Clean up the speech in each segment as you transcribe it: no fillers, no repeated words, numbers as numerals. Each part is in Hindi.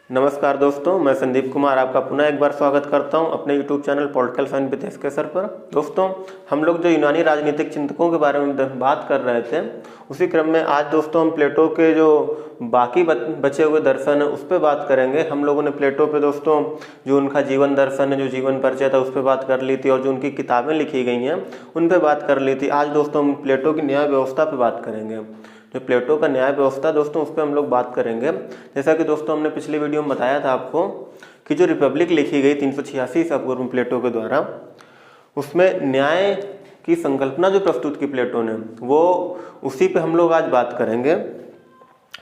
नमस्कार दोस्तों, मैं संदीप कुमार आपका पुनः एक बार स्वागत करता हूं अपने YouTube channel political science with S के सर पर। दोस्तों, हम लोग जो यूनानी राजनीतिक चिंतकों के बारे में बात कर रहे थे, उसी क्रम में आज दोस्तों हम प्लेटो के जो बाकी बचे हुए दर्शन है उस पर बात करेंगे। हम लोगों ने प्लेटो पे दोस्तों जो उनका जीवन दर्शन है, जो जीवन परिचय था, उस पर बात कर ली थी और जो उनकी किताबें लिखी गई हैं उन पर बात कर ली थी। आज दोस्तों हम प्लेटो की न्याय व्यवस्था पर बात करेंगे। जो प्लेटो का न्याय व्यवस्था दोस्तों, उस पर हम लोग बात करेंगे। जैसा कि दोस्तों हमने पिछली वीडियो में बताया था आपको कि जो रिपब्लिक लिखी गई 386 ईसा पूर्व में प्लेटो के द्वारा, उसमें न्याय की संकल्पना जो प्रस्तुत की प्लेटो ने, वो उसी पे हम लोग आज बात करेंगे।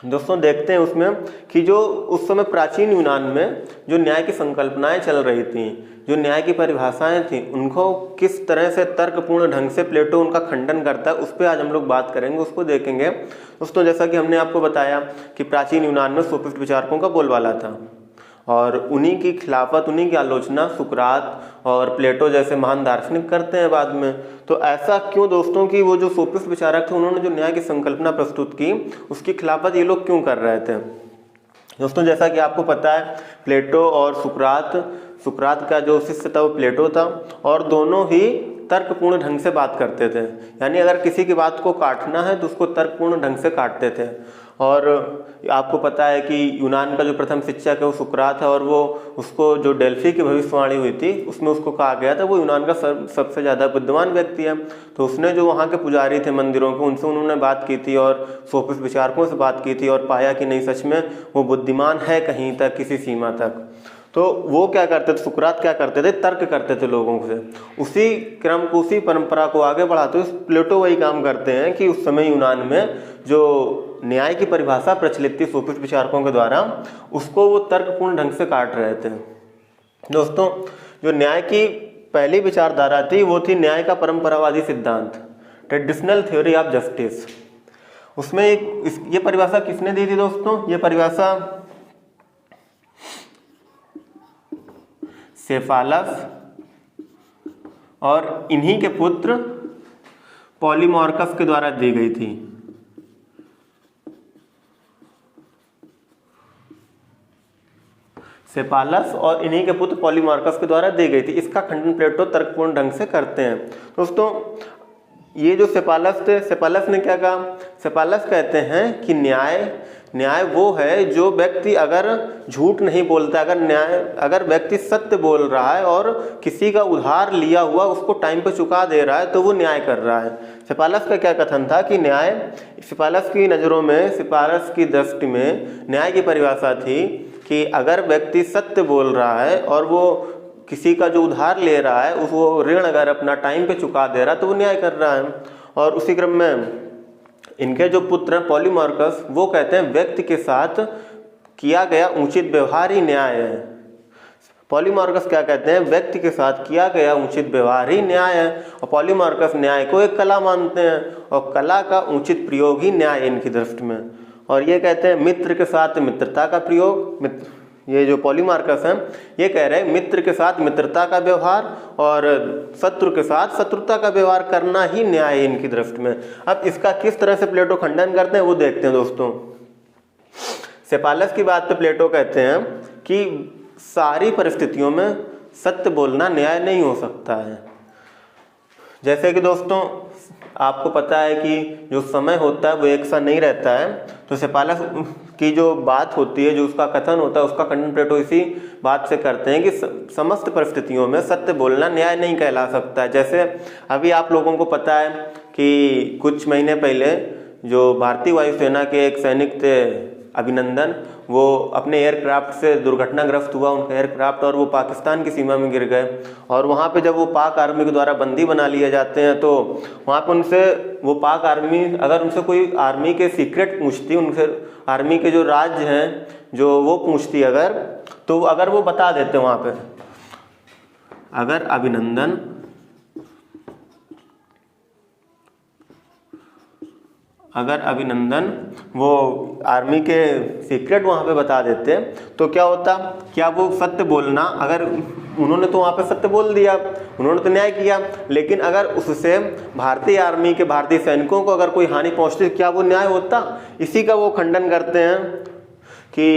दोस्तों देखते हैं उसमें कि जो उस समय प्राचीन यूनान में जो न्याय की संकल्पनाएं चल रही थी, जो न्याय की परिभाषाएं थी, उनको किस तरह से तर्कपूर्ण ढंग से प्लेटो उनका खंडन करता है, उस पर आज हम लोग बात करेंगे, उसको देखेंगे। दोस्तों जैसा कि हमने आपको बताया कि प्राचीन यूनान में सोफिस्ट विचारकों का बोलबाला था और उन्हीं की खिलाफत, उन्हीं की आलोचना सुकरात और प्लेटो जैसे महान दार्शनिक करते हैं बाद में। तो ऐसा क्यों दोस्तों कि वो जो सोफिस्ट विचारक थे, उन्होंने जो न्याय की संकल्पना प्रस्तुत की, उसकी खिलाफत ये लोग क्यों कर रहे थे? दोस्तों जैसा कि आपको पता है, प्लेटो और सुकरात का जो शिष्य था वो प्लेटो था और दोनों ही तर्कपूर्ण ढंग से बात करते थे। यानी अगर किसी की बात को काटना है तो उसको तर्कपूर्ण ढंग से काटते थे। और आपको पता है कि यूनान का जो प्रथम शिक्षक है वो सुकरात है और वो उसको जो डेल्फी की भविष्यवाणी हुई थी उसमें उसको कहा गया था वो यूनान का सबसे ज़्यादा बुद्धिमान व्यक्ति है। तो उसने जो वहाँ के पुजारी थे मंदिरों के, उनसे उन्होंने बात की थी और सोफिस्ट विचारकों से बात की थी और पाया कि नहीं, सच में वो बुद्धिमान है कहीं तक, किसी सीमा तक। तो वो क्या करते थे, सुकरात क्या करते थे, तर्क करते थे लोगों से। उसी क्रम को, उसी परंपरा को आगे बढ़ाते हुए प्लेटो वही काम करते हैं कि उस समय यूनान में जो न्याय की परिभाषा प्रचलित थी सोफिस्ट विचारकों के द्वारा, उसको वो तर्कपूर्ण ढंग से काट रहे थे। दोस्तों जो न्याय की पहली विचारधारा थी वो थी न्याय का परंपरावादी सिद्धांत, ट्रेडिशनल थ्योरी ऑफ जस्टिस। उसमें ये परिभाषा किसने दी थी दोस्तों? ये परिभाषा सेफालस और इन्हीं के पुत्र पॉलीमार्कस के द्वारा दी गई थी। सेफालस और इन्हीं के पुत्र पॉलीमार्कस के द्वारा दी गई थी। इसका खंडन प्लेटो तर्कपूर्ण ढंग से करते हैं। दोस्तों ये जो सेफालस थे, सेफालस ने क्या कहा? सेफालस कहते हैं कि न्याय वो है जो व्यक्ति अगर झूठ नहीं बोलता, अगर व्यक्ति सत्य बोल रहा है और किसी का उधार लिया हुआ उसको टाइम पे चुका दे रहा है, तो वो न्याय कर रहा है। सेफालस का क्या कथन था कि न्याय, सेफालस की नज़रों में, सेफालस की दृष्टि में न्याय की परिभाषा थी कि अगर व्यक्ति सत्य बोल रहा है और वो किसी का जो उधार ले रहा है, वो ऋण अगर अपना टाइम पे चुका दे रहा है, तो वो न्याय कर रहा है। और उसी क्रम में इनके जो पुत्र हैं पॉलीमार्कस, वो कहते हैं व्यक्ति के साथ किया गया उचित व्यवहार ही न्याय है। पॉलीमार्कस क्या कहते हैं? व्यक्ति के साथ किया गया उचित व्यवहार ही न्याय है। और पॉलीमार्कस न्याय को एक कला मानते हैं और कला का उचित प्रयोग ही न्याय है इनकी दृष्टि में। और ये कहते हैं मित्र के साथ मित्रता का प्रयोग, ये जो पॉलीमार्कस हैं ये कह रहे हैं मित्र के साथ मित्रता का व्यवहार और शत्रु के साथ शत्रुता का व्यवहार करना ही न्याय है इनकी दृष्टि में। अब इसका किस तरह से प्लेटो खंडन करते हैं वो देखते हैं दोस्तों। सेफालस की बात पे प्लेटो कहते हैं कि सारी परिस्थितियों में सत्य बोलना न्याय नहीं हो सकता है। जैसे कि दोस्तों आपको पता है कि जो समय होता है वो एक सा नहीं रहता है। तो सेफालस की जो बात होती है, जो उसका कथन होता है, उसका खंडन प्लेटो इसी बात से करते हैं कि समस्त परिस्थितियों में सत्य बोलना न्याय नहीं कहला सकता है। जैसे अभी आप लोगों को पता है कि कुछ महीने पहले जो भारतीय वायुसेना के एक सैनिक थे अभिनंदन, वो अपने एयरक्राफ्ट से दुर्घटनाग्रस्त हुआ उनका एयरक्राफ्ट और वो पाकिस्तान की सीमा में गिर गए। और वहाँ पे जब वो पाक आर्मी के द्वारा बंदी बना लिए जाते हैं, तो वहाँ पे उनसे वो पाक आर्मी, अगर उनसे कोई आर्मी के सीक्रेट पूछती, उनसे आर्मी के जो राज्य हैं जो वो पूछती अगर, तो अगर वो बता देते वहाँ पे, अगर अभिनंदन वो आर्मी के सीक्रेट वहाँ पे बता देते तो क्या होता? क्या वो सत्य बोलना, अगर उन्होंने तो वहाँ पे सत्य बोल दिया, उन्होंने तो न्याय किया, लेकिन अगर उससे भारतीय आर्मी के, भारतीय सैनिकों को अगर कोई हानि पहुँचती, क्या वो न्याय होता? इसी का वो खंडन करते हैं कि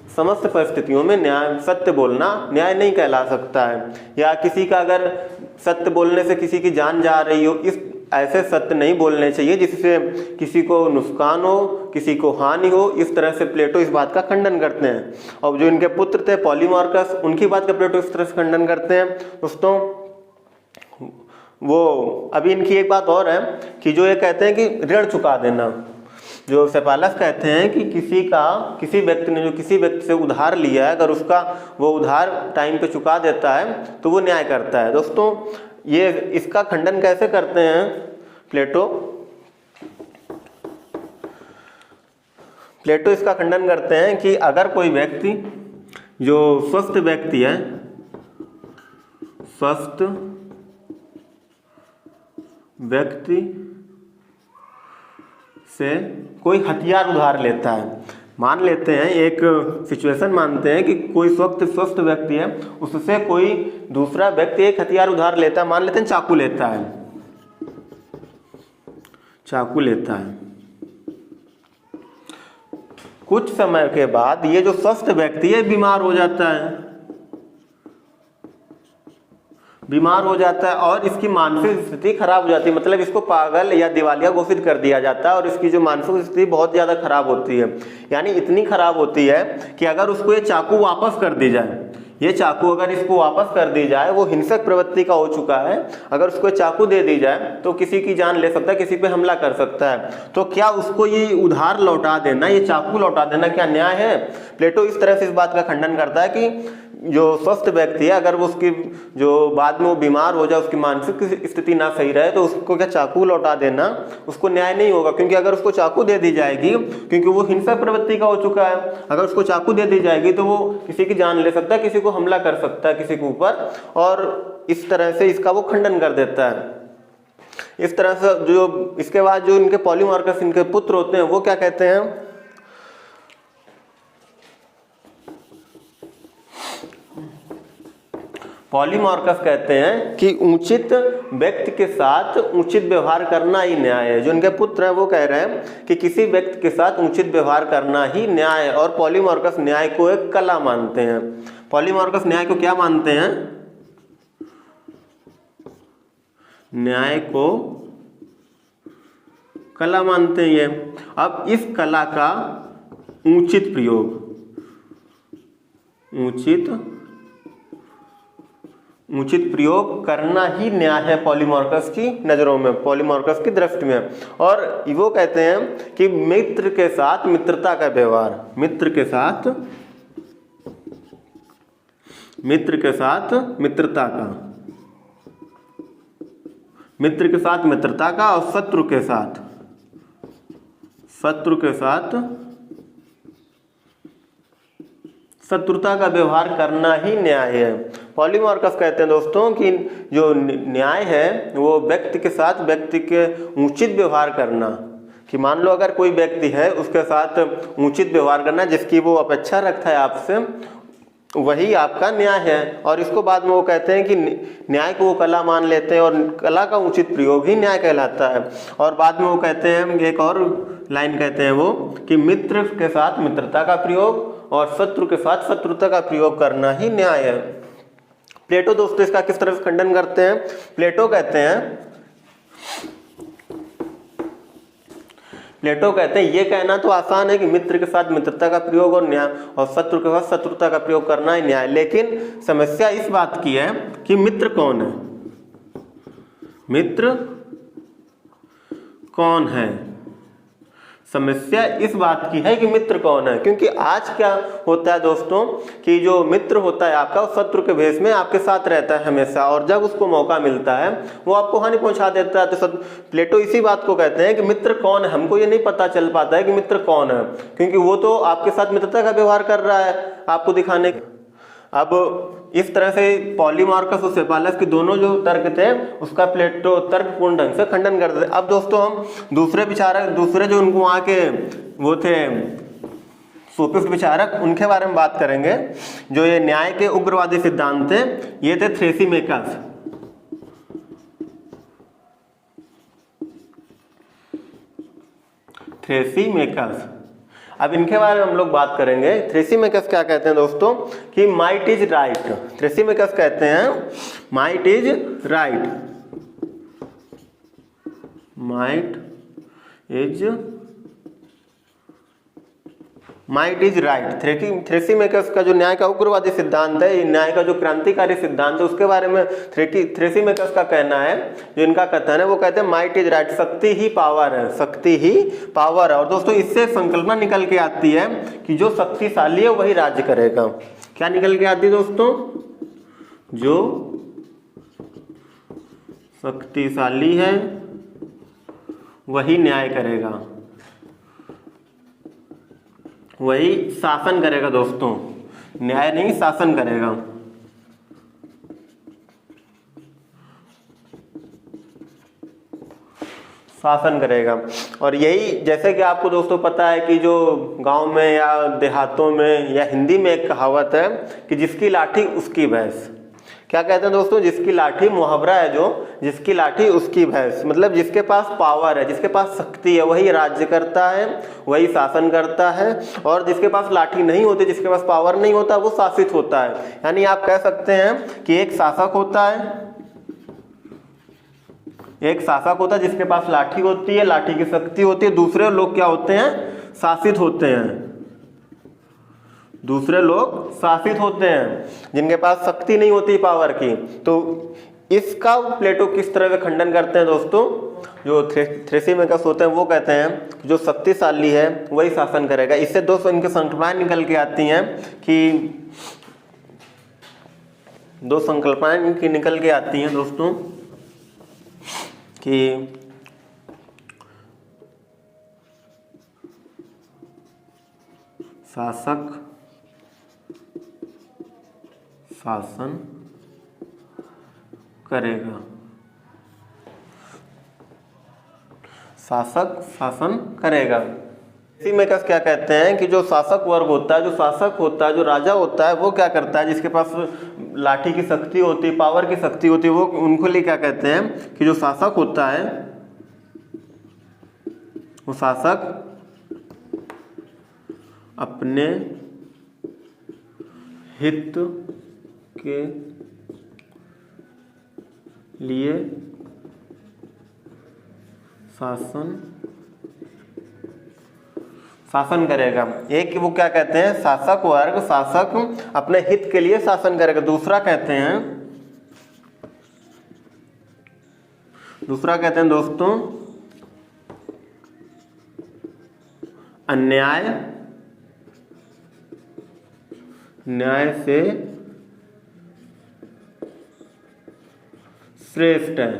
समस्त परिस्थितियों में न्याय सत्य बोलना न्याय नहीं कहला सकता है। या किसी का अगर सत्य बोलने से किसी की जान जा रही हो, इस ऐसे सत्य नहीं बोलने चाहिए जिससे किसी को नुकसान हो, किसी को हानि हो। इस तरह से प्लेटो इस बात का खंडन करते हैं। और जो इनके पुत्र थे पॉलीमार्कस, उनकी बात का प्लेटो इस तरह से खंडन करते हैं। दोस्तों वो अभी इनकी एक बात और है कि जो ये कहते हैं कि ऋण चुका देना, जो सेफालस कहते हैं कि किसी व्यक्ति ने जो किसी व्यक्ति से उधार लिया है, अगर उसका वो उधार टाइम पे चुका देता है तो वो न्याय करता है। दोस्तों ये इसका खंडन कैसे करते हैं प्लेटो इसका खंडन करते हैं कि अगर कोई व्यक्ति जो स्वस्थ व्यक्ति है, स्वस्थ व्यक्ति से कोई हथियार उधार लेता है, मान लेते हैं एक सिचुएशन मानते हैं कि कोई स्वस्थ व्यक्ति है, उससे कोई दूसरा व्यक्ति एक हथियार उधार लेता है, मान लेते हैं चाकू लेता है। कुछ समय के बाद ये जो स्वस्थ व्यक्ति है बीमार हो जाता है और इसकी मानसिक स्थिति खराब हो जाती है, मतलब इसको पागल या दिवालिया घोषित कर दिया जाता है और इसकी जो मानसिक स्थिति बहुत ज़्यादा खराब होती है। यानी इतनी खराब होती है कि अगर उसको ये चाकू वापस कर दी जाए, अगर इसको वापस कर दी जाए, वो हिंसक प्रवृत्ति का हो चुका है, अगर उसको चाकू दे दी जाए तो किसी की जान ले सकता है, किसी पे हमला कर सकता है। तो क्या उसको ये उधार लौटा देना, ये चाकू लौटा देना क्या न्याय है? प्लेटो इस तरह से इस बात का खंडन करता है कि जो स्वस्थ व्यक्ति है, अगर वो उसकी जो बाद में वो बीमार हो जाए, उसकी मानसिक स्थिति ना सही रहे, तो उसको क्या चाकू लौटा देना उसको न्याय नहीं होगा। क्योंकि अगर उसको चाकू दे दी जाएगी, क्योंकि वो हिंसक प्रवृत्ति का हो चुका है, अगर उसको चाकू दे दी जाएगी तो वो किसी की जान ले सकता है, किसी को हमला कर सकता है किसी के ऊपर, और इस तरह से इसका वो खंडन कर देता है। इस तरह से जो इसके बाद जो इनके पॉलीमार्कस, इनके पुत्र होते हैं, वो क्या कहते हैं? पॉलीमार्कस कहते हैं कि उचित व्यक्ति के साथ उचित व्यवहार करना ही न्याय है। जो इनके पुत्र हैं वो कह रहे हैं कि किसी व्यक्ति के साथ उचित व्यवहार करना ही न्याय है। और पॉलीमार्कस न्याय को एक कला मानते हैं। पॉलीमार्कस न्याय को क्या मानते हैं? न्याय को कला मानते हैं ये। अब इस कला का उचित प्रयोग करना ही न्याय है पॉलीमार्कस की नज़रों में, पॉलीमार्कस की दृष्टि में। और वो कहते हैं कि मित्र के साथ मित्रता का व्यवहार, मित्र के साथ मित्रता का और शत्रु के साथ शत्रुता का व्यवहार करना ही न्याय है। पॉलीमार्कस कहते हैं दोस्तों कि जो न्याय है वो व्यक्ति के साथ व्यक्ति के उचित व्यवहार करना, कि मान लो अगर कोई व्यक्ति है उसके साथ उचित व्यवहार करना, जिसकी वो अपेक्षा रखता है आपसे, वही आपका न्याय है। और इसको बाद में वो कहते हैं कि न्याय को वो कला मान लेते हैं और कला का उचित प्रयोग ही न्याय कहलाता है। और बाद में वो कहते हैं, एक और लाइन कहते हैं वो, कि मित्र के साथ मित्रता का प्रयोग और शत्रु के साथ शत्रुता का प्रयोग करना ही न्याय है। प्लेटो दोस्तों इसका किस तरह से खंडन करते हैं? प्लेटो कहते हैं ये कहना तो आसान है कि मित्र के साथ मित्रता का प्रयोग और न्याय, और शत्रु के साथ शत्रुता का प्रयोग करना ही न्याय। लेकिन समस्या इस बात की है कि मित्र कौन है? मित्र कौन है? समस्या इस बात की है कि मित्र कौन है। क्योंकि आज क्या होता है दोस्तों कि जो मित्र होता है आपका, वो शत्रु के भेष में आपके साथ रहता है हमेशा, और जब उसको मौका मिलता है वो आपको हानि पहुंचा देता है। तो प्लेटो इसी बात को कहते हैं कि मित्र कौन है। हमको ये नहीं पता चल पाता है कि मित्र कौन है, क्योंकि वो तो आपके साथ मित्रता का व्यवहार कर रहा है आपको दिखाने। अब इस तरह से पॉलीमार्कस और सेफालस के दोनों जो तर्क थे उसका प्लेटो तर्कपूर्ण ढंग से खंडन करते थे। अब दोस्तों हम दूसरे जो उनको वहाँ के वो थे सोफिस्ट विचारक, उनके बारे में बात करेंगे। जो ये न्याय के उग्रवादी सिद्धांत थे, ये थे थ्रेसीमेकस। अब इनके बारे में हम लोग बात करेंगे। थ्रेसिमेकस क्या कहते हैं दोस्तों कि माइट इज राइट। थ्रेसिमेकस कहते हैं might is right, might is right. Thrasymachus का जो न्याय का उग्रवादी सिद्धांत है, न्याय का जो क्रांतिकारी सिद्धांत है, उसके बारे में थ्रेसिमेकस का कहना है, जो इनका कथन है वो कहते हैं माइट इज राइट, शक्ति ही पावर है, शक्ति ही पावर है। और दोस्तों इससे संकल्पना निकल के आती है कि जो शक्तिशाली है वही राज्य करेगा। क्या निकल के आती है दोस्तों? जो शक्तिशाली है वही न्याय करेगा, वही शासन करेगा दोस्तों, न्याय नहीं शासन करेगा। शासन करेगा। और यही, जैसे कि आपको दोस्तों पता है कि जो गांव में या देहातों में या हिंदी में एक कहावत है कि जिसकी लाठी उसकी भैंस। क्या कहते हैं दोस्तों? जिसकी लाठी, मुहावरा है जो, जिसकी लाठी उसकी भैंस, मतलब जिसके पास पावर है, जिसके पास शक्ति है वही राज्य करता है, वही शासन करता है। और जिसके पास लाठी नहीं होती, जिसके पास पावर नहीं होता, वो शासित होता है। यानी आप कह सकते हैं कि एक शासक होता है, एक शासक होता है जिसके पास लाठी होती है, लाठी की शक्ति होती है। दूसरे लोग क्या होते हैं? शासित होते हैं। दूसरे लोग शासित होते हैं जिनके पास शक्ति नहीं होती पावर की। तो इसका प्लेटो किस तरह से खंडन करते हैं दोस्तों? जो थ्रेसिमेकस होते हैं वो कहते हैं जो शक्तिशाली है वही शासन करेगा। इससे दोस्तों इनके संकल्पनाएं निकल के आती हैं कि दो संकल्पनाएं इनकी निकल के आती हैं दोस्तों कि शासक शासन करेगा, शासक शासन करेगा। थ्रेसिमेकस क्या कहते हैं कि जो शासक वर्ग होता है, जो शासक होता है, जो राजा होता है, वो क्या करता है? जिसके पास लाठी की शक्ति होती है, पावर की शक्ति होती है, वो उनको लिए क्या कहते हैं कि जो शासक होता है वो शासक अपने हित के लिए शासन करेगा। एक वो क्या कहते हैं? शासक वर्ग, शासक अपने हित के लिए शासन करेगा। दूसरा कहते हैं दोस्तों अन्याय न्याय से श्रेष्ठ है।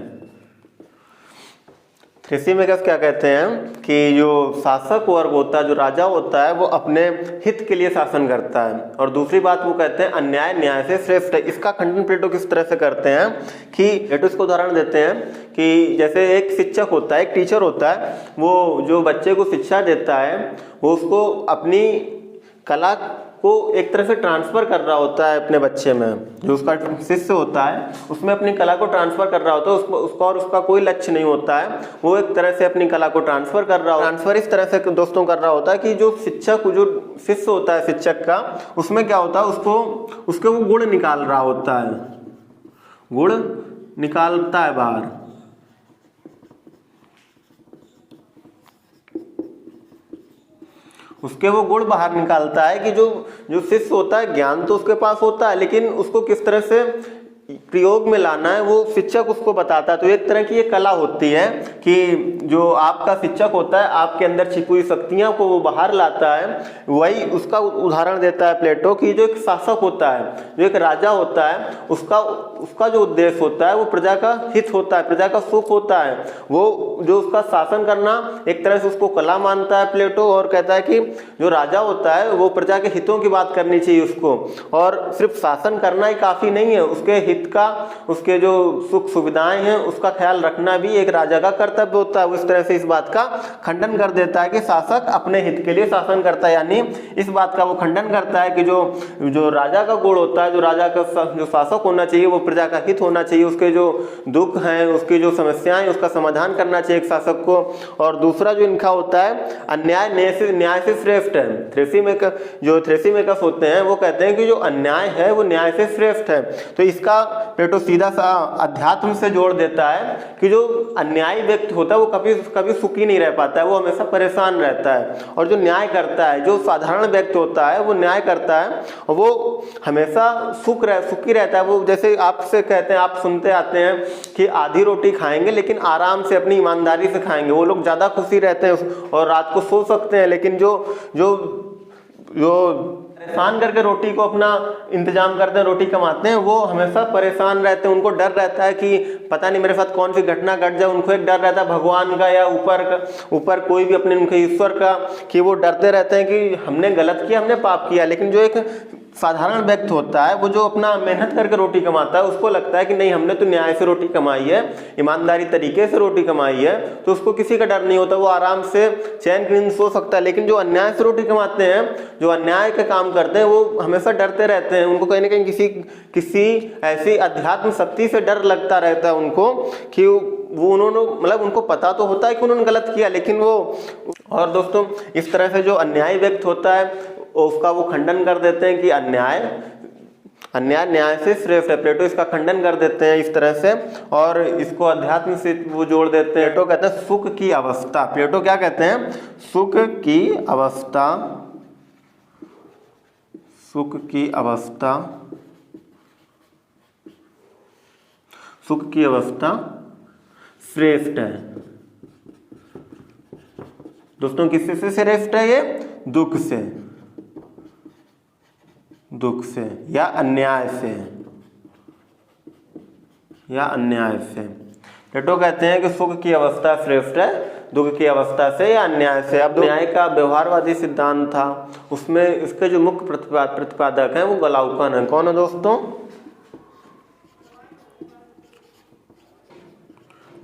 थ्रेसिमेकस क्या कहते हैं कि जो शासक वर्ग होता है, जो राजा होता है, वो अपने हित के लिए शासन करता है। और दूसरी बात वो कहते हैं अन्याय न्याय से श्रेष्ठ है। इसका खंडन प्लेटो किस तरह से करते हैं कि प्लेटो इसको उदाहरण देते हैं कि जैसे एक शिक्षक होता है, एक टीचर होता है, वो जो बच्चे को शिक्षा देता है वो उसको अपनी कला को एक तरह से ट्रांसफर कर रहा होता है अपने बच्चे में। जो उसका शिष्य होता है उसमें अपनी कला को ट्रांसफर कर रहा होता है, उसका और उसका कोई लक्ष्य नहीं होता है, वो एक तरह से अपनी कला को ट्रांसफर कर रहा होता है। ट्रांसफर इस तरह से दोस्तों कर रहा होता है कि जो शिक्षक, जो शिष्य होता है शिक्षक का, उसमें क्या होता है, उसके वो गुण निकाल रहा होता है, गुण निकालता है बाहर। उसके वो गुण बाहर निकालता है कि जो शिष्य होता है, ज्ञान तो उसके पास होता है लेकिन उसको किस तरह से प्रयोग में लाना है वो शिक्षक उसको बताता है। तो एक तरह की ये कला होती है कि जो आपका शिक्षक होता है आपके अंदर छिपी हुई शक्तियां को वो बाहर लाता है। वही उसका उदाहरण देता है प्लेटो कि जो एक शासक होता है, जो एक राजा होता है, उसका जो उद्देश्य होता है वो प्रजा का हित होता है, प्रजा का सुख होता है। वो जो उसका शासन करना एक तरह से उसको कला मानता है प्लेटो, और कहता है कि जो राजा होता है वो प्रजा के हितों की बात करनी चाहिए उसको, और सिर्फ शासन करना ही काफी नहीं है, उसके हित का, उसके जो सुख सुविधाएं हैं उसका ख्याल रखना भी एक राजा का कर्तव्य होता है। उस तरह से इस बात का खंडन कर देता है कि शासक अपने हित के लिए शासन करता है, यानी इस बात का वो खंडन करता है कि जो राजा का गुण होता है, जो राजा का जो शासक होना चाहिए वो प्रजा का हित होना चाहिए, उसके जो दुख हैं, उसकी जो समस्याएं हैं उसका समाधान करना चाहिए एक शासक को। और दूसरा जो इनका होता है, अन्याय न्याय से श्रेष्ठ है। थ्रेसीमेकस होते हैं वो कहते हैं कि जो अन्याय है वो न्याय से श्रेष्ठ है। तो इसका प्लेटो सीधा सा अध्यात्म से जोड़ देता है कि जो अन्यायी व्यक्ति होता है वो कभी सुखी नहीं रह पाता है, वो हमेशा परेशान रहता है। और जो न्याय करता है, जो साधारण व्यक्ति होता है वो न्याय करता है, वो हमेशा सुखी रहता है। वो जैसे आपसे कहते हैं, आप सुनते आते हैं कि आधी रोटी खाएंगे लेकिन आराम से अपनी ईमानदारी से खाएंगे, वो लोग ज़्यादा खुशी रहते हैं और रात को सो सकते हैं। लेकिन जो परेशान करके रोटी को अपना इंतजाम करते हैं, रोटी कमाते हैं, वो हमेशा परेशान रहते हैं। उनको डर रहता है कि पता नहीं मेरे साथ कौन सी घटना घट जाए। उनको एक डर रहता है भगवान का या ऊपर कोई भी अपने उनके ईश्वर का, कि वो डरते रहते हैं कि हमने गलत किया, हमने पाप किया। लेकिन जो एक साधारण व्यक्ति होता है, वो जो अपना मेहनत करके रोटी कमाता है, उसको लगता है कि नहीं, हमने तो न्याय से रोटी कमाई है, ईमानदारी तरीके से रोटी कमाई है, तो उसको किसी का डर नहीं होता, वो आराम से चैन की नींद सो सकता है। लेकिन जो अन्याय से रोटी कमाते हैं, जो अन्याय का काम करते हैं, वो हमेशा डरते रहते हैं। उनको कहीं ना कहीं किसी ऐसी अध्यात्म शक्ति से डर लगता रहता है उनको, कि वो मतलब उनको पता तो होता है कि उन्होंने गलत किया, लेकिन वो। और दोस्तों, इस तरह से जो अन्यायी व्यक्ति होता है उसका वो खंडन कर देते हैं कि अन्याय न्याय से श्रेष्ठ है। प्लेटो इसका खंडन कर देते हैं इस तरह से, और इसको अध्यात्म से वो जोड़ देते हैं। प्लेटो कहते हैं सुख की अवस्था। प्लेटो क्या कहते हैं? सुख की अवस्था, सुख की अवस्था, सुख की अवस्था श्रेष्ठ है। दोस्तों, किससे श्रेष्ठ है ये? दुख से, दुख से या अन्याय से, या अन्याय से। प्लेटो कहते हैं कि सुख की अवस्था श्रेष्ठ है दुख की अवस्था से या अन्याय से। अब न्याय का व्यवहारवादी सिद्धांत था, उसमें इसके जो मुख्य प्रतिपादक हैं वो गलाउकन है। कौन है दोस्तों?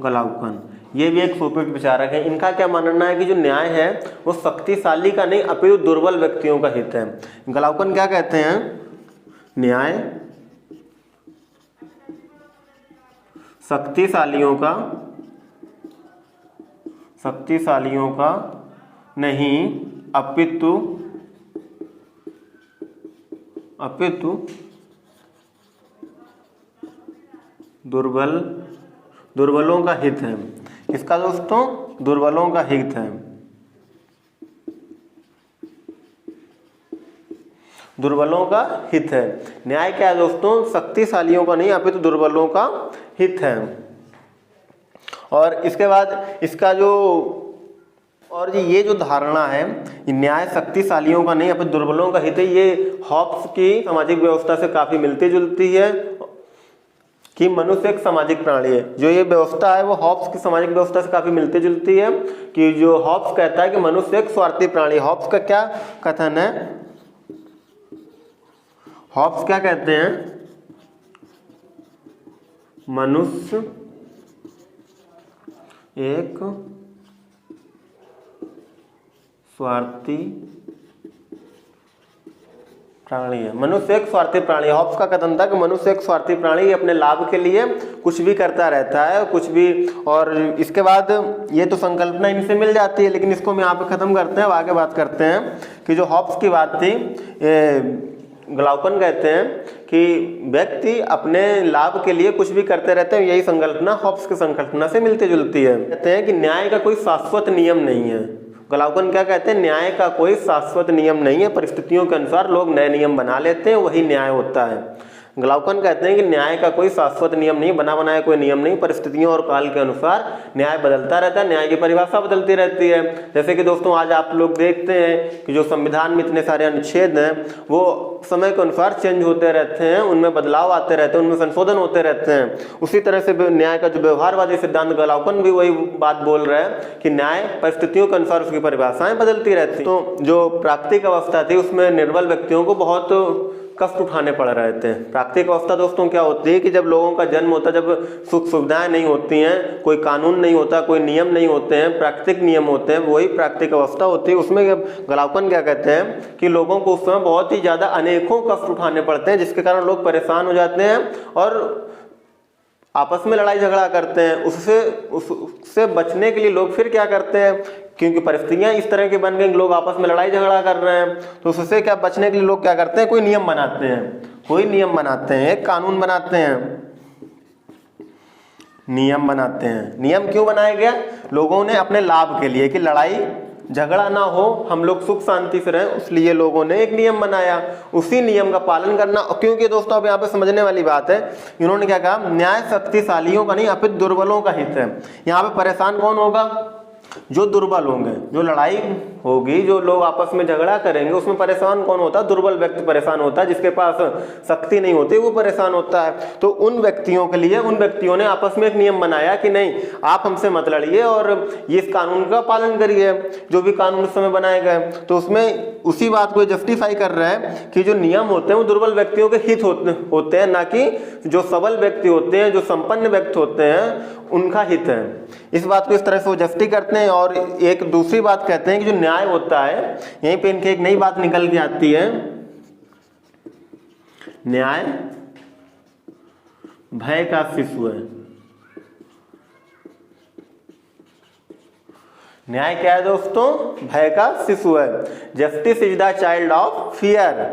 गलाउकन। ये भी एक सोफिस्ट विचारक है। इनका क्या मानना है कि जो न्याय है वो शक्तिशाली का नहीं अपितु दुर्बल व्यक्तियों का हित है। गलाउकन क्या कहते हैं? न्याय शक्तिशालियों का नहीं अपितु दुर्बलों का हित है। इसका दोस्तों दुर्बलों का हित है, दुर्बलों का हित है। न्याय क्या है दोस्तों? शक्तिशालियों का नहीं अपितु दुर्बलों का हित है। और इसके बाद इसका जो और ये जो धारणा है न्याय शक्तिशालियों का नहीं अपितु दुर्बलों का हित है, ये हॉब्स की सामाजिक व्यवस्था से काफी मिलती जुलती है कि मनुष्य एक सामाजिक प्राणी है। जो ये व्यवस्था है वो हॉब्स की सामाजिक व्यवस्था से काफी मिलती जुलती है, कि जो हॉब्स कहता है कि मनुष्य एक स्वार्थी प्राणी। हॉब्स का क्या कथन है? हॉब्स क्या कहते हैं? मनुष्य एक स्वार्थी प्राणी है। मनुष्य एक स्वार्थी प्राणी। हॉब्स का कथन था कि मनुष्य एक स्वार्थी प्राणी, अपने लाभ के लिए कुछ भी करता रहता है, कुछ भी। और इसके बाद ये तो संकल्पना इनसे मिल जाती है, लेकिन इसको हम यहाँ पे खत्म करते हैं, अब आगे बात करते हैं कि जो हॉब्स की बात थी, ग्लाउकन कहते हैं कि व्यक्ति अपने लाभ के लिए कुछ भी करते रहते हैं। यही संकल्पना हॉब्स की संकल्पना से मिलती जुलती है। कहते हैं कि न्याय का कोई शाश्वत नियम नहीं है। ग्लाउकन क्या कहते हैं? न्याय का कोई शाश्वत नियम नहीं है, परिस्थितियों के अनुसार लोग नए नियम बना लेते हैं, वही न्याय होता है। ग्लाउकन कहते हैं कि न्याय का कोई शाश्वत नियम नहीं, बना बनाया कोई नियम नहीं, परिस्थितियों और काल के अनुसार न्याय बदलता रहता है, न्याय की परिभाषा बदलती रहती है। जैसे कि दोस्तों आज आप लोग देखते हैं कि जो संविधान में इतने सारे अनुच्छेद हैं वो समय के अनुसार चेंज होते रहते हैं, उनमें बदलाव आते रहते हैं, उनमें संशोधन होते रहते हैं। उसी तरह से न्याय का जो व्यवहारवादी सिद्धांत ग्लाउकन भी वही बात बोल रहा है कि न्याय परिस्थितियों के अनुसार उसकी परिभाषाएं बदलती रहती। तो जो प्राकृतिक अवस्था थी उसमें निर्बल व्यक्तियों को बहुत कष्ट उठाने पड़ रहे थे। प्राकृतिक अवस्था दोस्तों क्या होती है कि जब लोगों का जन्म होता है, जब सुख सुविधाएं नहीं होती हैं, कोई कानून नहीं होता, कोई नियम नहीं होते हैं, प्राकृतिक नियम होते हैं, वही प्राकृतिक अवस्था होती है। उसमें ग्लाउकन क्या कहते हैं कि लोगों को उस समय बहुत ही ज़्यादा अनेकों कष्ट उठाने पड़ते हैं, जिसके कारण लोग परेशान हो जाते हैं और आपस में लड़ाई झगड़ा करते हैं। उससे बचने के लिए लोग फिर क्या करते हैं, क्योंकि परिस्थितियां इस तरह की बन गई, लोग आपस में लड़ाई झगड़ा कर रहे हैं, तो उससे क्या बचने के लिए लोग क्या करते हैं, कोई नियम बनाते हैं, एक कानून बनाते हैं, नियम बनाते हैं। नियम क्यों बनाया गया? लोगों ने अपने लाभ के लिए, कि लड़ाई झगड़ा ना हो, हम लोग सुख शांति से रहें, इसलिए लोगों ने एक नियम बनाया। उसी नियम का पालन करना, क्योंकि दोस्तों अब यहाँ पे समझने वाली बात है, इन्होंने क्या कहा, न्याय शक्तिशालियों का नहीं अपितु दुर्बलों का हित है। यहाँ पे परेशान कौन होगा? जो दुर्बल होंगे। जो लड़ाई होगी, जो लोग आपस में झगड़ा करेंगे, उसमें परेशान कौन होता है? दुर्बल व्यक्ति परेशान होता है, जिसके पास शक्ति नहीं होती वो परेशान होता है। तो उन व्यक्तियों के लिए उन व्यक्तियों ने आपस में एक नियम बनाया कि नहीं, आप हमसे मत लड़िए और ये इस कानून का पालन करिए, जो भी कानून उस समय बनाए गए। तो उसमें उसी बात को जस्टिफाई कर रहा है कि जो नियम होते हैं वो दुर्बल व्यक्तियों के हित होते हैं, ना कि जो सबल व्यक्ति होते हैं, जो संपन्न व्यक्ति होते हैं, उनका हित है। इस बात को इस तरह से वो जस्टिफाई करते हैं। और एक दूसरी बात कहते हैं कि जो न्याय होता है, यहीं पे इनके एक नई बात निकल के आती है, न्याय भय का शिशु है। न्याय क्या है दोस्तों? भय का शिशु है। Justice is the child of fear.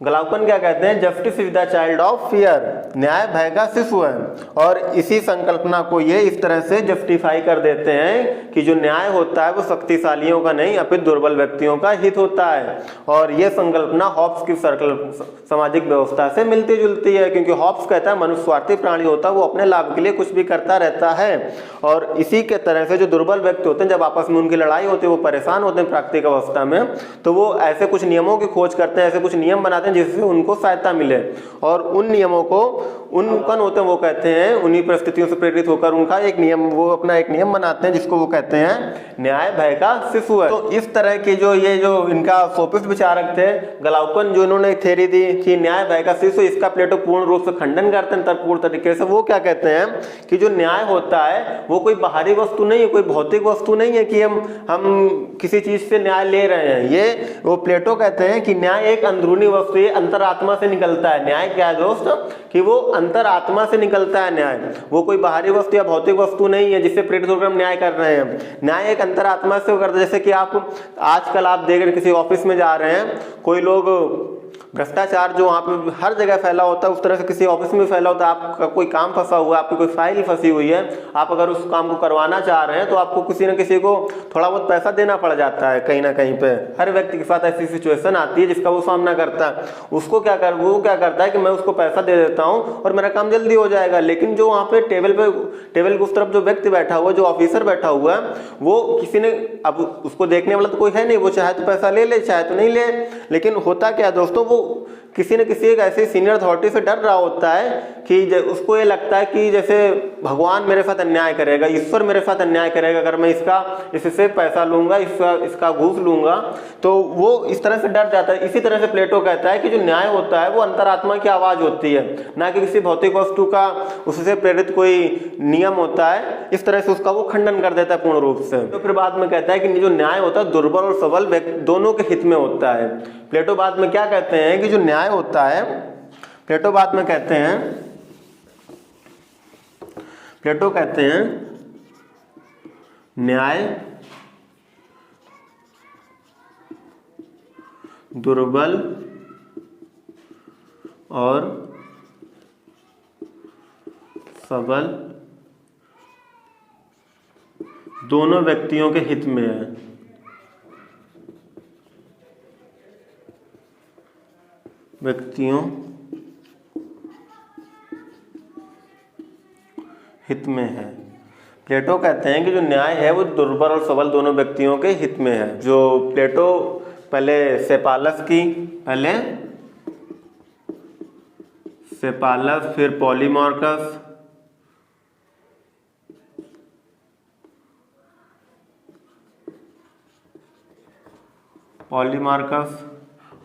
Glaucon क्या कहते हैं? Justice is the child of fear. न्याय भय का शिशु है। और इसी संकल्पना को ये इस तरह से जस्टिफाई कर देते हैं कि जो न्याय होता है वो शक्तिशालियों का नहीं अपितु दुर्बल व्यक्तियों का हित होता है। और ये संकल्पना हॉब्स की सामाजिक व्यवस्था से मिलती जुलती है, क्योंकि हॉब्स कहता है मनुष्य स्वार्थी प्राणी होता है, वो अपने लाभ के लिए कुछ भी करता रहता है। और इसी के तरह से जो दुर्बल व्यक्ति होते हैं, जब आपस में उनकी लड़ाई होती है, वो परेशान होते हैं प्राकृतिक अवस्था में, तो वो ऐसे कुछ नियमों की खोज करते हैं, ऐसे कुछ नियम बनाते हैं जिससे उनको सहायता मिले। और उन नियमों को उनकन होते हैं, वो कहते हैं, उन्हीं परिस्थितियों से प्रेरित होकर उनका एक नियम, वो अपना एक नियम बनाते हैं, जिसको वो कहते हैं न्याय भय का शिशु है। तो इस तरह के जो इनका सोफिस्ट विचारक थे ग्लाउकन, जो इन्होंने थ्योरी दी कि न्याय भय का शिशु, इसका प्लेटो पूर्ण रूप से खंडन करते हैं तर्कपूर्ण तरीके से। वो क्या कहते हैं कि जो न्याय होता है वो कोई बाहरी वस्तु नहीं है, कोई भौतिक वस्तु नहीं है कि हम किसी चीज से न्याय ले रहे हैं। ये वो प्लेटो कहते हैं कि न्याय एक अंदरूनी वस्तु है, अंतरात्मा से निकलता है। न्याय क्या है दोस्त? कि वो अंतरात्मा से निकलता है न्याय, वो कोई बाहरी वस्तु या भौतिक वस्तु नहीं है जिससे प्रेरित होकर हम न्याय कर रहे हैं। न्याय एक अंतरात्मा से करते हैं। जैसे कि आप आजकल आप देख रहे हैं, किसी ऑफिस में जा रहे हैं, कोई लोग भ्रष्टाचार जो वहाँ पे हर जगह फैला होता है, उस तरह से किसी ऑफिस में फैला होता है। आपका कोई काम फंसा हुआ है, आपकी कोई फाइल फंसी हुई है, आप अगर उस काम को करवाना चाह रहे हैं तो आपको किसी न किसी को थोड़ा बहुत पैसा देना पड़ जाता है। कहीं ना कहीं पे हर व्यक्ति के साथ ऐसी सिचुएशन आती है जिसका वो सामना करता है। वो क्या करता है कि मैं उसको पैसा दे देता हूँ और मेरा काम जल्दी हो जाएगा। लेकिन जो वहाँ पे टेबल के उस तरफ जो व्यक्ति बैठा हुआ है, जो ऑफिसर बैठा हुआ है, वो किसी ने, अब उसको देखने वाला तो कोई है नहीं, वो चाहे तो पैसा ले ले, चाहे तो नहीं ले। लेकिन होता क्या दोस्तों, वो किसी न किसी एक ऐसे सीनियर अथॉरिटी से डर रहा होता है कि उसको ये लगता है कि जैसे भगवान मेरे साथ अन्याय करेगा, ईश्वर मेरे साथ अन्याय करेगा अगर मैं इससे पैसा लूंगा, इसका घूस लूंगा, तो वो इस तरह से डर जाता है। इसी तरह से प्लेटो कहता है कि जो न्याय होता है वो अंतरात्मा की आवाज होती है, ना कि किसी भौतिक वस्तु का उससे प्रेरित कोई नियम होता है। इस तरह से उसका वो खंडन कर देता है पूर्ण रूप से। तो फिर बाद में कहता है कि जो न्याय होता है दुर्बल और सबल दोनों के हित में होता है। प्लेटो बाद में क्या कहते हैं कि जो न्याय होता है, प्लेटो कहते हैं न्याय दुर्बल और सबल दोनों व्यक्तियों के हित में है। व्यक्तियों हित में है। प्लेटो कहते हैं कि जो न्याय है वो दुर्बल और सबल दोनों व्यक्तियों के हित में है। जो प्लेटो पहले सेपालस फिर पॉलीमार्कस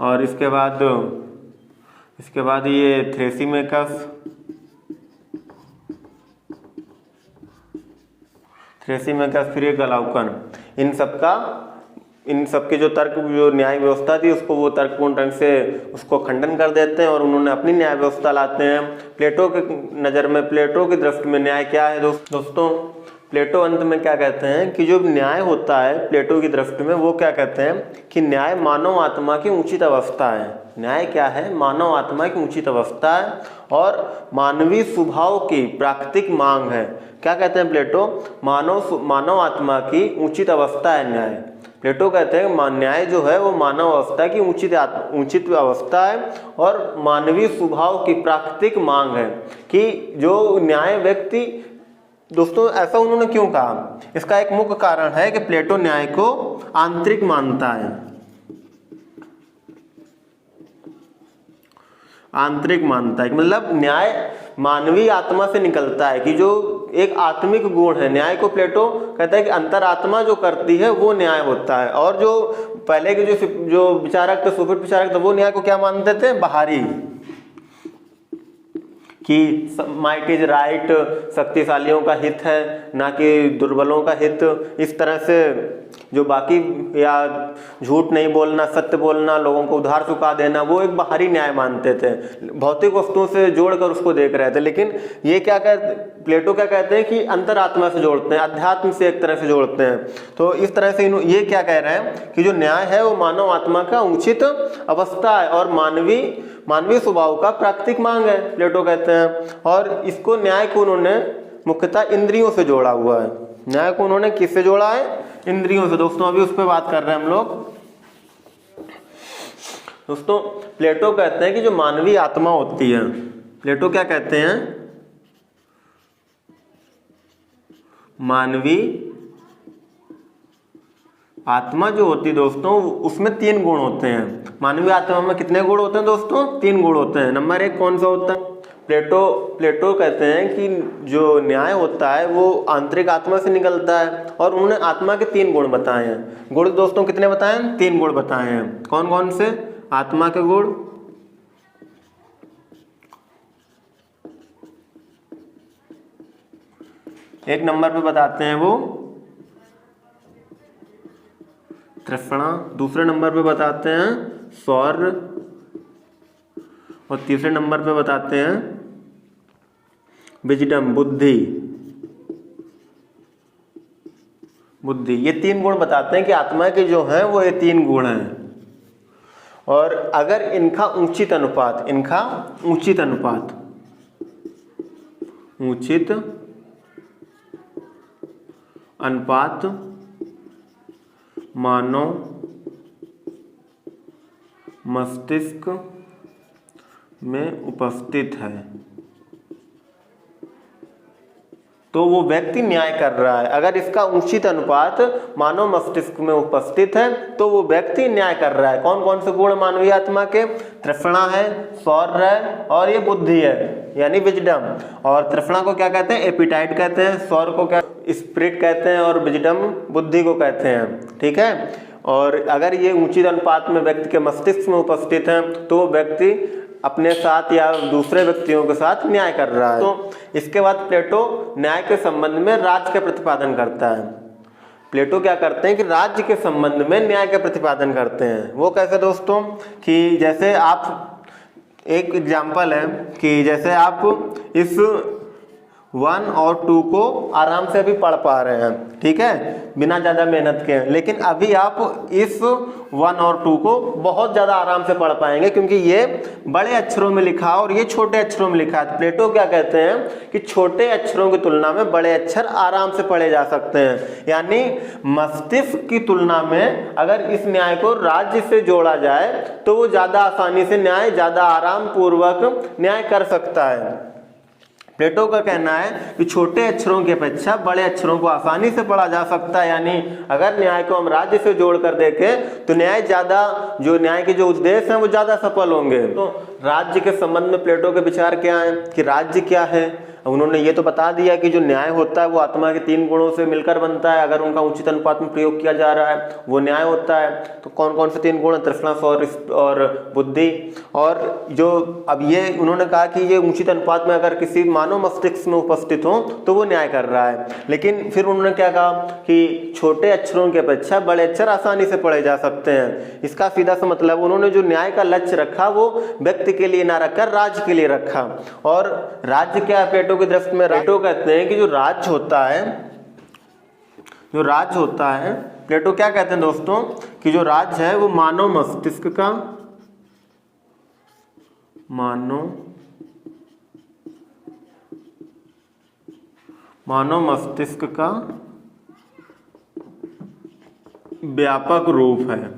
और इसके बाद इसके बाद ये थ्रेसिमेकस, फिर ये गलाउकन, इन सब के जो तर्क, जो न्याय व्यवस्था थी उसको वो तर्कपूर्ण ढंग से उसको खंडन कर देते हैं और उन्होंने अपनी न्याय व्यवस्था लाते हैं। प्लेटो के नज़र में, प्लेटो की दृष्टि में न्याय क्या है दोस्तों? प्लेटो अंत में क्या कहते हैं कि जो न्याय होता है प्लेटो की दृष्टि में, वो क्या कहते हैं कि न्याय मानव आत्मा की उचित अवस्था है। न्याय क्या है? मानव आत्मा की उचित अवस्था है और मानवीय स्वभाव की प्राकृतिक मांग है। क्या कहते हैं प्लेटो? मानव आत्मा की उचित अवस्था है न्याय। प्लेटो कहते हैं न्याय जो है वो मानव अवस्था की उचित अवस्था है और मानवीय स्वभाव की प्राकृतिक मांग है कि जो न्याय व्यक्ति, दोस्तों ऐसा उन्होंने क्यों कहा? इसका एक मुख्य कारण है कि प्लेटो न्याय को आंतरिक मानता है। आंतरिक मानता है मतलब न्याय मानवीय आत्मा से निकलता है कि जो एक आत्मिक गुण है। न्याय को प्लेटो कहता है कि अंतरात्मा जो करती है वो न्याय होता है, और जो पहले के जो विचारक थे, सुफिस्ट विचारक थे, वो न्याय को क्या मानते थे? बाहरी, कि माइट इज राइट, शक्तिशालियों का हित है ना कि दुर्बलों का हित। इस तरह से जो बाकी, या झूठ नहीं बोलना, सत्य बोलना, लोगों को उधार चुका देना, वो एक बाहरी न्याय मानते थे, भौतिक वस्तुओं से जोड़कर उसको देख रहे थे। लेकिन ये क्या कहते, प्लेटो क्या कहते हैं कि अंतरात्मा से जोड़ते हैं, अध्यात्म से एक तरह से जोड़ते हैं। तो इस तरह से ये क्या कह रहे हैं कि जो न्याय है वो मानव आत्मा का उचित अवस्था है और मानवीय स्वभाव का प्राकृतिक मांग है, प्लेटो कहते हैं। और इसको, न्याय को उन्होंने मुख्यतः इंद्रियों से जोड़ा हुआ है। न्याय को उन्होंने किससे जोड़ा है? इंद्रियों से। दोस्तों अभी उस पर बात कर रहे हैं हम लोग। दोस्तों प्लेटो कहते हैं कि जो मानवीय आत्मा होती है, प्लेटो क्या कहते हैं? मानवीय आत्मा जो होती है दोस्तों, उसमें 3 गुण होते हैं। मानवीय आत्मा में कितने गुण होते हैं दोस्तों? 3 गुण होते हैं। नंबर 1 कौन सा होता है? प्लेटो कहते हैं कि जो न्याय होता है वो आंतरिक आत्मा से निकलता है और उन्होंने आत्मा के 3 गुण बताए हैं। गुण दोस्तों कितने बताए हैं? 3 गुण बताए हैं। कौन कौन से? आत्मा के गुण, एक नंबर पे बताते हैं वो तृष्णा, दूसरे नंबर पे बताते हैं शौर्य, और तीसरे नंबर पे बताते हैं विजडम, बुद्धि। ये 3 गुण बताते हैं कि आत्मा के जो हैं वो ये 3 गुण हैं। और अगर इनका उचित अनुपात मानव मस्तिष्क में उपस्थित है तो वो व्यक्ति न्याय कर रहा है। अगर इसका उचित अनुपात मानव मस्तिष्क में उपस्थित है तो वो व्यक्ति न्याय कर रहा है। कौन कौन से गुण मानवीय आत्मा के? तृष्णा है, शौर्य है और ये बुद्धि है, यानी विजडम। और तृष्णा को क्या कहते हैं? एपिटाइट कहते हैं। शौर्य को क्या? स्पिरिट कहते हैं। और विजडम बुद्धि को कहते हैं। ठीक है। और अगर ये उचित अनुपात में व्यक्ति के मस्तिष्क में उपस्थित है तो वो व्यक्ति अपने साथ या दूसरे व्यक्तियों के साथ न्याय कर रहा है। तो इसके बाद प्लेटो न्याय के संबंध में राज्य का प्रतिपादन करता है। प्लेटो क्या करते हैं कि राज्य के संबंध में न्याय का प्रतिपादन करते हैं। वो कैसे दोस्तों? कि जैसे आप, एक एग्जाम्पल है कि जैसे आप इस 1 और 2 को आराम से अभी पढ़ पा रहे हैं, ठीक है, बिना ज़्यादा मेहनत के। लेकिन अभी आप इस 1 और 2 को बहुत ज़्यादा आराम से पढ़ पाएंगे क्योंकि ये बड़े अक्षरों में लिखा है और ये छोटे अक्षरों में लिखा है। प्लेटो क्या कहते हैं कि छोटे अक्षरों की तुलना में बड़े अक्षर आराम से पढ़े जा सकते हैं। यानी मस्तिष्क की तुलना में अगर इस न्याय को राज्य से जोड़ा जाए तो वो ज़्यादा आसानी से न्याय, ज़्यादा आराम पूर्वक न्याय कर सकता है। प्लेटो का कहना है कि छोटे अक्षरों की अपेक्षा बड़े अक्षरों को आसानी से पढ़ा जा सकता है। यानी अगर न्याय को हम राज्य से जोड़कर देखें तो न्याय के जो उद्देश्य हैं वो ज़्यादा सफल होंगे। तो राज्य के संबंध में प्लेटो के विचार क्या है कि राज्य क्या है? उन्होंने ये तो बता दिया कि जो न्याय होता है वो आत्मा के 3 गुणों से मिलकर बनता है, अगर उनका उचित अनुपात में प्रयोग किया जा रहा है वो न्याय होता है। तो कौन कौन से 3 गुण हैं? तृष्णा, और बुद्धि। और जो अब ये उन्होंने कहा कि ये उचित अनुपात में अगर किसी मानव मस्तिष्क में उपस्थित हो तो वो न्याय कर रहा है। लेकिन फिर उन्होंने क्या कहा कि छोटे अक्षरों की अपेक्षा बड़े अक्षर आसानी से पढ़े जा सकते हैं। इसका सीधा सा मतलब उन्होंने जो न्याय का लक्ष्य रखा वो व्यक्ति के लिए ना रखकर राज्य के लिए रखा। और राज्य क्या है प्लेटो की दृष्टि में? प्लेटो कहते हैं कि जो राज्य होता है, प्लेटो क्या कहते हैं दोस्तों कि जो राज्य है वो मानव मस्तिष्क का व्यापक रूप है।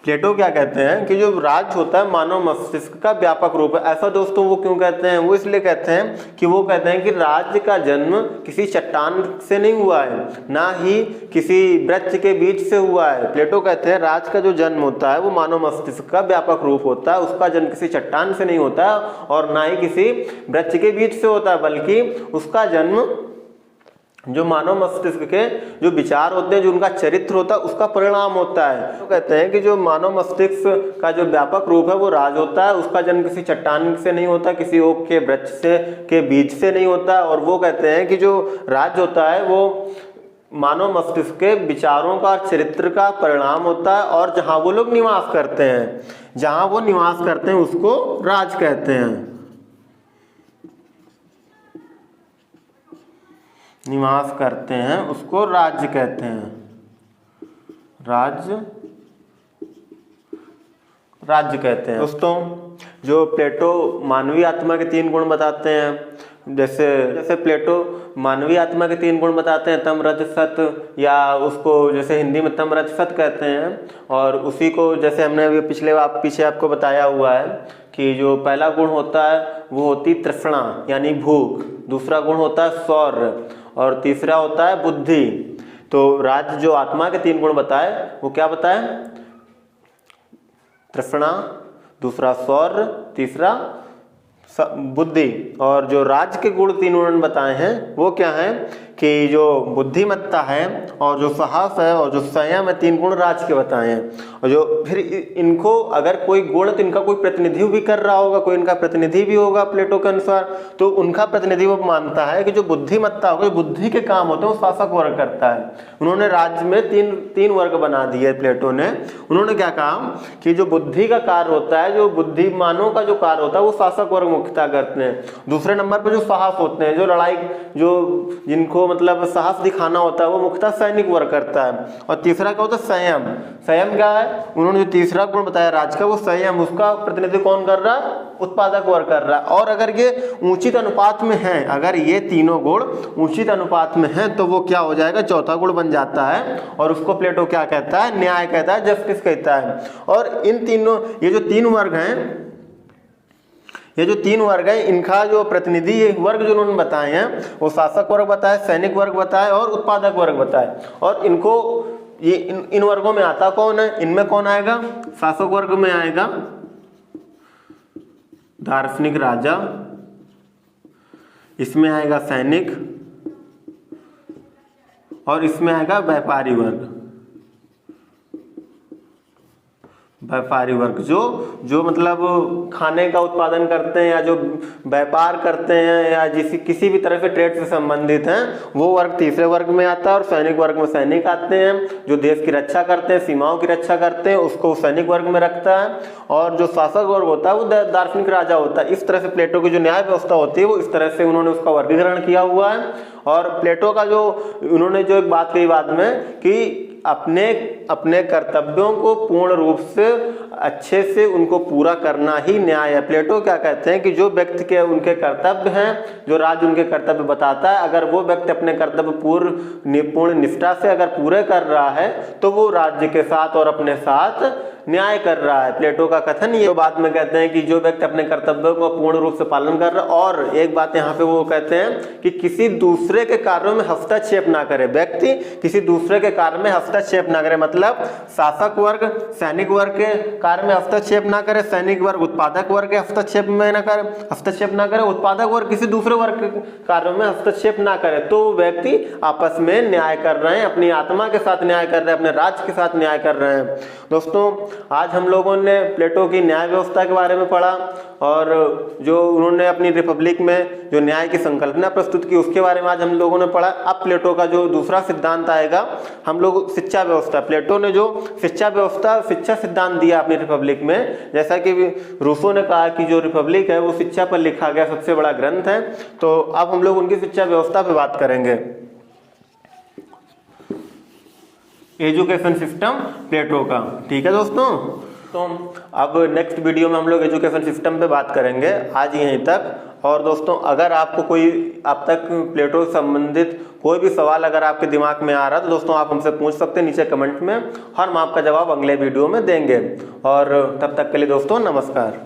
प्लेटो क्या कहते हैं कि जो राज्य होता है मानव मस्तिष्क का व्यापक रूप है। ऐसा दोस्तों वो क्यों कहते हैं? वो इसलिए कहते हैं कि वो कहते हैं कि राज्य का जन्म किसी चट्टान से नहीं हुआ है, ना ही किसी वृक्ष के बीज से हुआ है। प्लेटो कहते हैं राज्य का जो जन्म होता है वो मानव मस्तिष्क का व्यापक रूप होता है, उसका जन्म किसी चट्टान से नहीं होता और ना ही किसी वृक्ष के बीज से होता है, बल्कि उसका जन्म जो मानव मस्तिष्क के जो विचार होते हैं, जो उनका चरित्र होता है, उसका परिणाम होता है। तो कहते हैं कि जो मानव मस्तिष्क का जो व्यापक रूप है वो राज होता है, उसका जन्म किसी चट्टान से नहीं होता, किसी ओक के वृक्ष से के बीज से नहीं होता। और वो कहते हैं कि जो राज होता है वो मानव मस्तिष्क के विचारों का चरित्र का परिणाम होता है, और जहाँ वो लोग निवास करते हैं उसको राज कहते हैं। निवास करते हैं उसको राज्य कहते हैं। राज्य कहते हैं। दोस्तों जो प्लेटो मानवीय आत्मा के 3 गुण बताते हैं, जैसे प्लेटो मानवीय आत्मा के 3 गुण बताते हैं, तम रज सत, या उसको जैसे हिंदी में तम रज सत कहते हैं। और उसी को जैसे हमने अभी पीछे आपको बताया हुआ है कि जो पहला गुण होता है वो होती तृष्णा यानी भूख, दूसरा गुण होता है शौर्य, और तीसरा होता है बुद्धि। तो राज्य जो आत्मा के 3 गुण बताए वो क्या बताए? तृष्णा, दूसरा शौर्य, तीसरा बुद्धि। और जो राज्य के गुण 3 उन्होंने बताए हैं वो क्या है कि जो बुद्धिमत्ता है और जो साहस है और जो संयम है, 3 गुण राज के बताए हैं। और जो फिर इनको अगर कोई गुण तो इनका कोई प्रतिनिधि भी कर रहा होगा, कोई इनका प्रतिनिधि भी होगा प्लेटो के अनुसार, तो उनका प्रतिनिधि वो मानता है कि जो बुद्धिमत्ता होगा, बुद्धि के काम होते हैं वो शासक वर्ग करता है। उन्होंने राज्य में तीन वर्ग बना दिए प्लेटो ने। उन्होंने क्या कहा कि जो बुद्धि का कार्य होता है, जो बुद्धिमानों का जो कार्य होता है वो शासक वर्ग मुख्यतः करते हैं। दूसरे नंबर पर जो साहस होते हैं, जो लड़ाई, जो जिनको मतलब साहस दिखाना होता है वो मुख्यतः सैनिक वर्ग करता है। और तीसरा क्या होता है? संयम। संयम क्या है? उन्होंने जो तीसरा गुण बताया राज का, वो संयम, उसका प्रतिनिधित्व कौन कर रहा है? उत्पादक वर्ग कर रहा है। और अगर ये उचित अनुपात में है, अगर ये तीनों गुण उचित अनुपात में है तो वो क्या हो जाएगा? चौथा गुण बन जाता है। और उसको प्लेटो क्या कहता है? न्याय कहता है, जस्टिस कहता है। और इन तीनों, ये जो 3 वर्ग हैं, इनका जो प्रतिनिधि वर्ग जो उन्होंने बताए हैं वो शासक वर्ग बताए, सैनिक वर्ग बताए और उत्पादक वर्ग बताए। और इनको ये इन वर्गों में आता कौन है? इनमें कौन आएगा? शासक वर्ग में आएगा दार्शनिक राजा, इसमें आएगा सैनिक, और इसमें आएगा व्यापारी वर्ग। व्यापारी वर्ग जो मतलब खाने का उत्पादन करते हैं या जो व्यापार करते हैं या किसी भी तरह से ट्रेड से संबंधित हैं, वो वर्ग तीसरे वर्ग में आता है। और सैनिक वर्ग में सैनिक आते हैं, जो देश की रक्षा करते हैं, सीमाओं की रक्षा करते हैं, उसको सैनिक वर्ग में रखता है। और जो शासक वर्ग होता है वो दार्शनिक राजा होता है। इस तरह से प्लेटो की जो न्याय व्यवस्था होती है वो इस तरह से उन्होंने उसका वर्गीकरण किया हुआ है। और प्लेटो का जो उन्होंने जो एक बात कही बाद में कि अपने कर्तव्यों को पूर्ण रूप से अच्छे से उनको पूरा करना ही न्याय है। प्लेटो क्या कहते हैं कि जो व्यक्ति के उनके कर्तव्य हैं, जो राज्य उनके कर्तव्य बताता है, अगर वो व्यक्ति अपने कर्तव्य पूर्ण निष्ठा से अगर पूरे कर रहा है तो वो राज्य के साथ और अपने साथ न्याय कर रहा है। प्लेटो का कथन ये बाद में कहते हैं कि जो व्यक्ति अपने कर्तव्यों को पूर्ण रूप से पालन कर रहा है, और एक बात यहाँ पे वो कहते हैं कि किसी दूसरे के कार्यों में हस्तक्षेप ना करे। व्यक्ति किसी दूसरे के कार्य में हस्तक्षेप ना करे, मतलब शासक वर्ग सैनिक वर्ग के कार्य में हस्तक्षेप ना करे, सैनिक वर्ग उत्पादक वर्ग के हस्तक्षेप ना करे, उत्पादक वर्ग किसी दूसरे वर्ग के कार्यों में हस्तक्षेप ना करे। तो व्यक्ति आपस में न्याय कर रहे हैं, अपनी आत्मा के साथ न्याय कर रहे हैं, अपने राज्य के साथ न्याय कर रहे हैं। दोस्तों, आज हम लोगों ने प्लेटो की न्याय व्यवस्था के बारे में पढ़ा, और जो उन्होंने अपनी रिपब्लिक में जो न्याय की संकल्पना प्रस्तुत की उसके बारे में आज हम लोगों ने पढ़ा। अब प्लेटो का जो दूसरा सिद्धांत आएगा, हम लोग शिक्षा व्यवस्था। प्लेटो ने जो शिक्षा सिद्धांत दिया अपनी रिपब्लिक में, जैसा कि रूसो ने कहा कि जो रिपब्लिक है वो शिक्षा पर लिखा गया सबसे बड़ा ग्रंथ है। तो अब हम लोग उनकी शिक्षा व्यवस्था पे बात करेंगे। एजुकेशन सिस्टम प्लेटो का, ठीक है दोस्तों। तो अब नेक्स्ट वीडियो में हम लोग एजुकेशन सिस्टम पे बात करेंगे। आज यहीं तक। और दोस्तों, अगर आपको कोई अब तक प्लेटो से संबंधित कोई भी सवाल अगर आपके दिमाग में आ रहा है तो दोस्तों आप हमसे पूछ सकते हैं नीचे कमेंट में, और हम आपका जवाब अगले वीडियो में देंगे। और तब तक के लिए दोस्तों नमस्कार।